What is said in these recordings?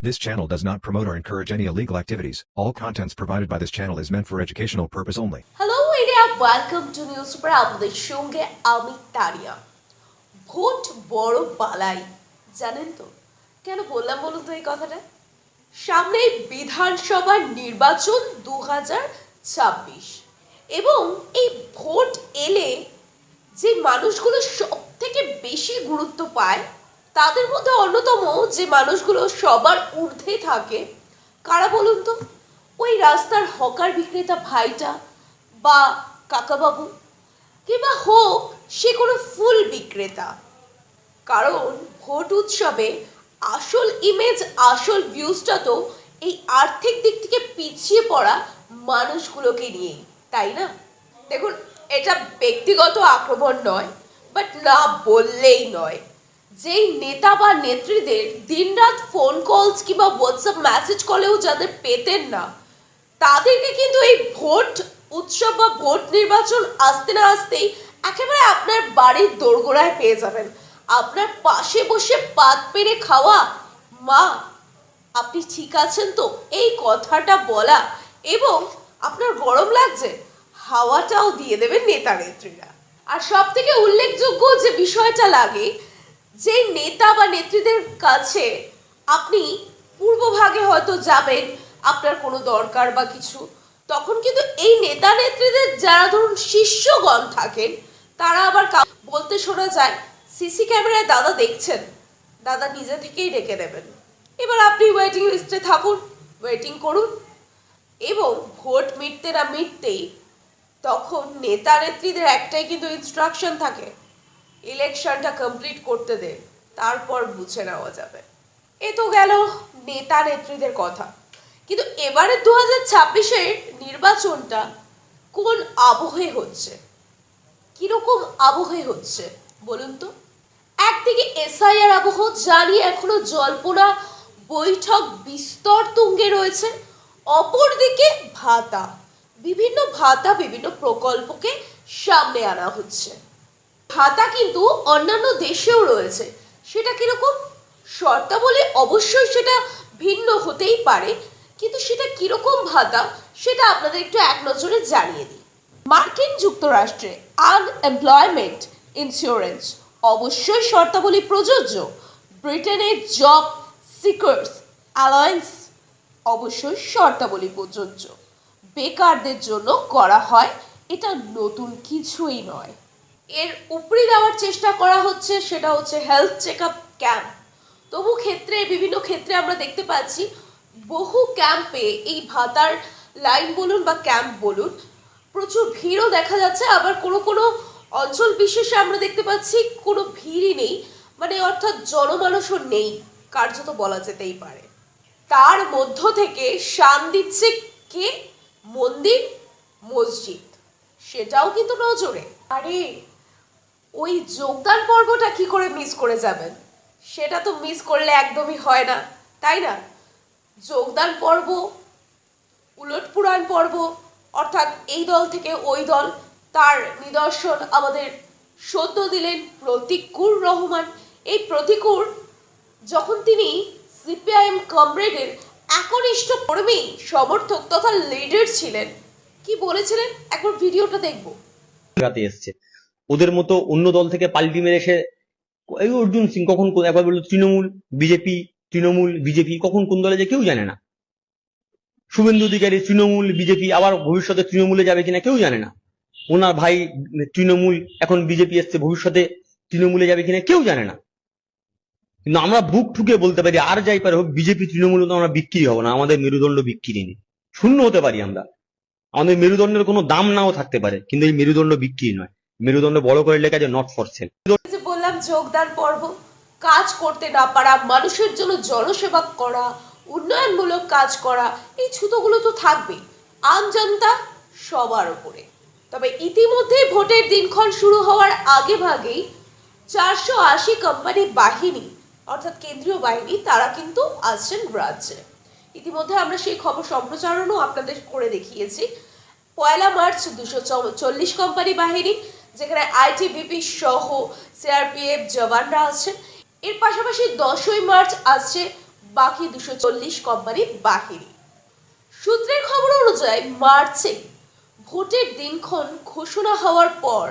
This channel does not promote or encourage any illegal activities. All contents provided by this channel is meant for educational purpose only. Hello India, welcome to news super. আপনাদের সঙ্গে আমি তারিয়া। Vote বড় বালাই, জানেন তো কেন বললাম বলুন তো এই কথাটা? সামনে বিধানসভার নির্বাচন 2026 এবং এই ভোট এলে যে মানুষগুলো সব থেকে বেশি গুরুত্ব পায় তাদের মধ্যে অন্যতম যে মানুষগুলো সবার ঊর্ধ্বে থাকে কারা বলুন তো? ওই রাস্তার হকার বিক্রেতা ভাইটা বা কাকাবাবু, কিংবা হোক সে কোনো ফুল বিক্রেতা। কারণ ভোট উৎসবে আসল ইমেজ, আসল ভিউজটা তো এই আর্থিক দিক থেকে পিছিয়ে পড়া মানুষগুলোকে নিয়েই, তাই না? দেখুন, এটা ব্যক্তিগত আক্রমণ নয়, বাট না বললেই নয়। যেই নেতা বা নেত্রীদের দিনরাত ফোন কলস কিংবা হোয়াটসঅ্যাপ মেসেজ কলেও যাদের পেতেন না, তাদেরকে কিন্তু এই ভোট উৎসব বা ভোট নির্বাচন আসতে না আসতেই একেবারে আপনার বাড়ির দোরগোড়ায় পেয়ে যাবেন। আপনার পাশে বসে পাত পেরে খাওয়া, মা আপনি ঠিক আছেন তো, এই কথাটা বলা, এবং আপনার গরম লাগছে হাওয়াটাও দিয়ে দেবেন নেতা নেত্রীরা। আর সব থেকে উল্লেখযোগ্য যে বিষয়টা লাগে, যে নেতা বা নেত্রীদের কাছে আপনি পূর্বভাগে হয়তো যাবেন আপনার কোনো দরকার বা কিছু, তখন কিন্তু এই নেতা নেত্রীদের যারা ধরুন শিষ্যগণ থাকেন তারা আবার বলতে শোনা যায়, সিসি ক্যামেরায় দাদা দেখছেন, দাদা নিজে থেকেই ডেকে দেবেন। এবার আপনি ওয়েটিং লিস্টে থাকুন, ওয়েটিং করুন, এবং ভোট মিটতে না মিটতেই তখন নেতা নেত্রীদের একটাই কিন্তু ইনস্ট্রাকশন থাকে, ইলেকশনটা কমপ্লিট করতে দে, তারপর বুঝে নেওয়া যাবে। এ তো গেল নেতা নেত্রীদের কথা। কিন্তু এবারে 2026-এর নির্বাচনটা কোন আবহে হচ্ছে, কিরকম আবহে হচ্ছে বলুন তো? একদিকে এসআইআর আবহ, যা নিয়ে এখনো জল্পনা বৈঠক বিস্তর তুঙ্গে রয়েছে। অপরদিকে ভাতা, বিভিন্ন ভাতা, বিভিন্ন প্রকল্পকে সামনে আনা হচ্ছে। ভাতা কিন্তু অন্যান্য দেশেও রয়েছে, সেটা কিরকম শর্তাবলী অবশ্যই সেটা ভিন্ন হতেই পারে, কিন্তু সেটা কিরকম ভাতা সেটা আপনাদের একটু এক নজরে জানিয়ে দিই। মার্কিন যুক্তরাষ্ট্রে আনএমপ্লয়মেন্ট ইন্স্যুরেন্স অবশ্যই শর্তাবলী প্রযোজ্য। ব্রিটেনের জব সিকার্স অ্যালায়েন্স অবশ্যই শর্তাবলী প্রযোজ্য। বেকারদের জন্য করা হয়, এটা নতুন কিছুই নয়। এর উপরি দেওয়ার চেষ্টা করা হচ্ছে, সেটা হচ্ছে হেলথ চেক আপ ক্যাম্প। তবু ক্ষেত্রে, বিভিন্ন ক্ষেত্রে আমরা দেখতে পাচ্ছি বহু ক্যাম্পে এই ভাতার লাইন বলুন বা ক্যাম্প বলুন, প্রচুর ভিড়ও দেখা যাচ্ছে। আবার কোনো কোনো অঞ্চল বিশেষে আমরা দেখতে পাচ্ছি কোনো ভিড়ই নেই, মানে অর্থাৎ জনমানুষও নেই, কার্যত বলা যেতেই পারে। তার মধ্য থেকে শান দিচ্ছে কে? মন্দির, মসজিদ, সেটাও কিন্তু নজরে। আরে ওই যোগদান পর্বটা কি করে মিস করে যাবেন? সেটা তো মিস করলে একদমই হয় না, তাই না? যোগদান পর্ব, উলটপুরাণ পর্ব, অর্থাৎ এই দল থেকে ওই দল, তার নিদর্শন আমাদের সদ্য দিলেন প্রতিকুর রহমান। এই প্রতিকুর যখন তিনি সিপিআইএম কমরেডের একনিষ্ঠ কর্মী, সমর্থক তথা লিডার ছিলেন, কি বলেছিলেন একবার ভিডিওটা দেখবো। এসছে ওদের মতো অন্য দল থেকে পাল্টি মেরে এসে এই অর্জুন সিং কখন একবার বললো তৃণমূল বিজেপি, তৃণমূল বিজেপি, কখন কোন দলে যায় কেউ জানে না। শুভেন্দু অধিকারী তৃণমূল বিজেপি, আবার ভবিষ্যতে তৃণমূলে যাবে কিনা কেউ জানে না। ওনার ভাই তৃণমূল, এখন বিজেপি এসছে, ভবিষ্যতে তৃণমূলে যাবে কিনা কেউ জানে না। কিন্তু আমরা বুক ঠুকে বলতে পারি, আর যাই পারে হোক, বিজেপি তৃণমূলে তো আমরা বিক্রি হবো না, আমাদের মেরুদণ্ড বিক্রি নেই। শূন্য হতে পারি আমরা, আমাদের মেরুদণ্ডের কোনো দাম নাও থাকতে পারে, কিন্তু এই মেরুদণ্ড বিক্রি নয়। মেরুদণ্ড বড় করে লেখা আছে নট ফর সেল। বললাম যোগদান পর্ব, কাজ করতে না পারা, মানুষের জন্য জনসেবা করা, উন্নয়নমূলক কাজ করা, এই ছুতোগুলো তো থাকবেই আমজনতা সবার উপরে। তবে ইতিমধ্যে ভোটের দিনক্ষণ শুরু হওয়ার আগে ভাগেই 480 কোম্পানি বাহিনী, অর্থাৎ কেন্দ্রীয় বাহিনী, তারা কিন্তু আসছেন রাজ্যে। ইতিমধ্যে আমরা সেই খবর সম্প্রচারণও আপনাদের করে দেখিয়েছি। 1 মার্চ 240 কোম্পানি বাহিনী, যেখানে আইটিবিপি সহ সিআরপিএফ জওয়ানরা আছেন। এর পাশাপাশি 10 মার্চ আসছে বাকি 240 কোম্পানি বাহিনী। সূত্রের খবর অনুযায়ী মার্চে ভোটের দিনক্ষণ ঘোষণা হওয়ার পর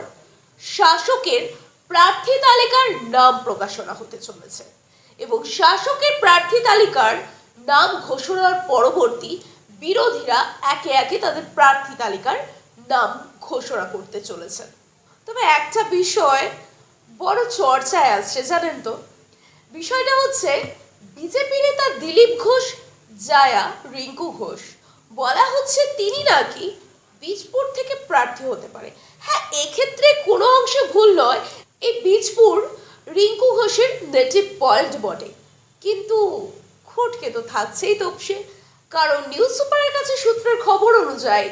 শাসকের প্রার্থী তালিকার নাম প্রকাশনা হতে চলেছে এবং শাসকের প্রার্থী তালিকার নাম ঘোষণার পরবর্তী বিরোধীরা একে একে তাদের প্রার্থী তালিকার নাম ঘোষণা করতে চলেছেন। তবে একটা বিষয় বড় চর্চায় আসছে, জানেন তো? বিষয়টা হচ্ছে বিজেপি নেতা দিলীপ ঘোষ জায়া রিঙ্কু ঘোষ, বলা হচ্ছে তিনি নাকি বীজপুর থেকে প্রার্থী হতে পারে। হ্যাঁ, এক্ষেত্রে কোনো অংশে ভুল নয়, এই বীজপুর রিঙ্কু ঘোষের নেটিভ পয়েন্ট বটে, কিন্তু খুঁটকে তো থাকছেই তপসে। কারণ নিউজ সুপারের কাছে সূত্রের খবর অনুযায়ী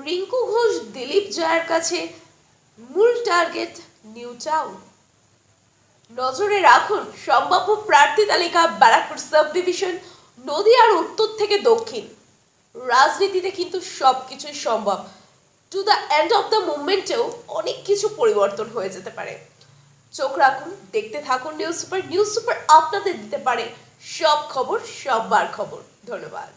রিঙ্কু ঘোষ দিলীপ জয়ের কাছে মূল টার্গেট নিউ টাউন। নজরে রাখুন সম্ভাব্য প্রার্থী তালিকা ব্যারাকপুর সাব ডিভিশন, নদিয়ার উত্তর থেকে দক্ষিণ। রাজনীতিতে কিন্তু সবকিছুই সম্ভব। To the end of the মুভমেন্টেও অনেক কিছু পরিবর্তন হয়ে যেতে পারে। চোখ রাখুন, দেখতে থাকুন নিউজ সুপার। নিউজ সুপার আপনাদের দিতে পারে সব খবর, সববার খবর। ধন্যবাদ।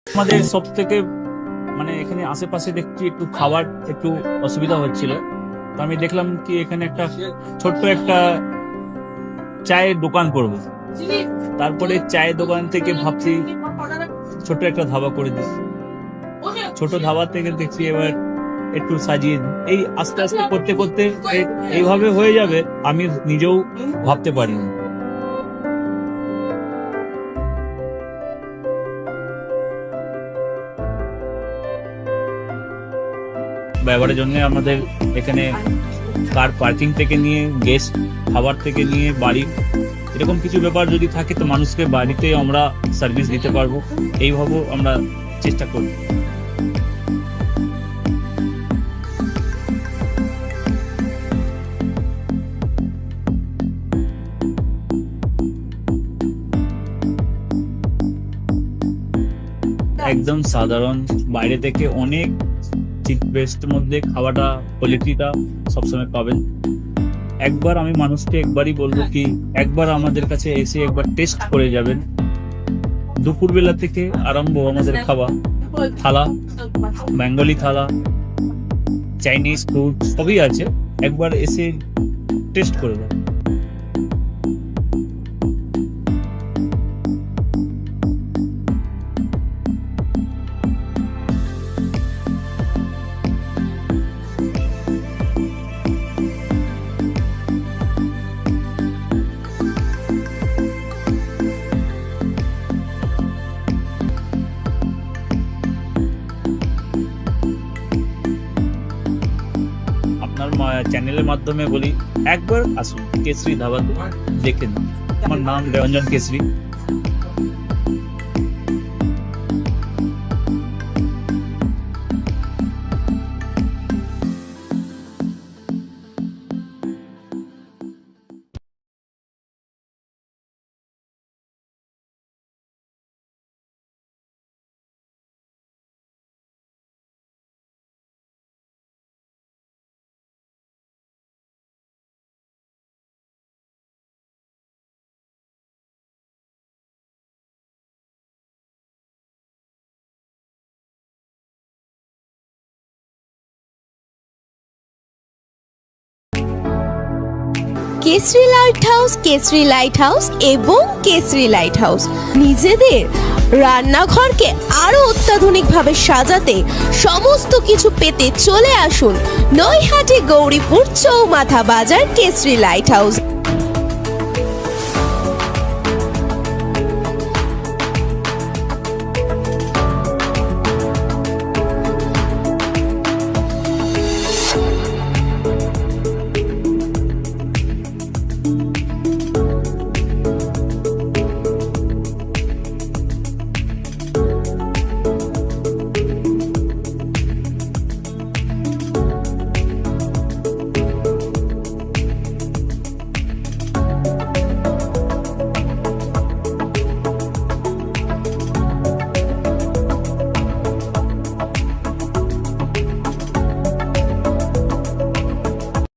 আমাদের সব থেকে এখানে আশেপাশে দেখছি একটু খাবার একটু অসুবিধা হচ্ছিল, তো আমি দেখলাম কি এখানে একটা ছোট্ট একটা চায়ের দোকান করব। তারপরে চায়ের দোকান থেকে ভাবছি ছোট একটা ধাবা করে দিই। ছোট ধাবা থেকে দেখছি এবার একটু সাজিয়ে দিই। এই আস্তে আস্তে করতে করতে এইভাবে হয়ে যাবে, আমি নিজেও ভাবতে পারিনি। ব্যবহারের জন্য আমাদের এখানে কার পার্কিং থেকে নিয়ে গেস্ট খাবার থেকে নিয়ে বাড়ি, এরকম কিছু ব্যাপার যদি থাকে তো মানুষকে বাড়িতে আমরা সার্ভিস দিতে পারবো, এইভাবে আমরা চেষ্টা করব। একদম সাধারণ, বাইরে থেকে অনেক চিপ বেস্ট মধ্যে খাওয়াটা কোয়ালিটিটা সবসময় পাবেন। একবার আমি মানুষকে একবারই বলবো কি একবার আমাদের কাছে এসে একবার টেস্ট করে যাবেন। দুপুরবেলা থেকে আরম্ভ আমাদের খাওয়া, থালা, বেঙ্গলি থালা, চাইনিজ ফুড সবই আছে, একবার এসে টেস্ট করে যাবেন। চ্যানেলের মাধ্যমে বলি একবার আসুন কেশরী ধাবাতে দেখে নিন। আমার নাম Ranjan Keshari. Keshari light house, Keshari light house এবং কেশরী লাইট হাউস নিজেদের রান্নাঘরকে আরো অত্যাধুনিকভাবে সাজাতে সমস্ত কিছু পেতে চলে আসুন নৈহাটি গৌরীপুর চৌমাথা বাজার কেশরী লাইট হাউস।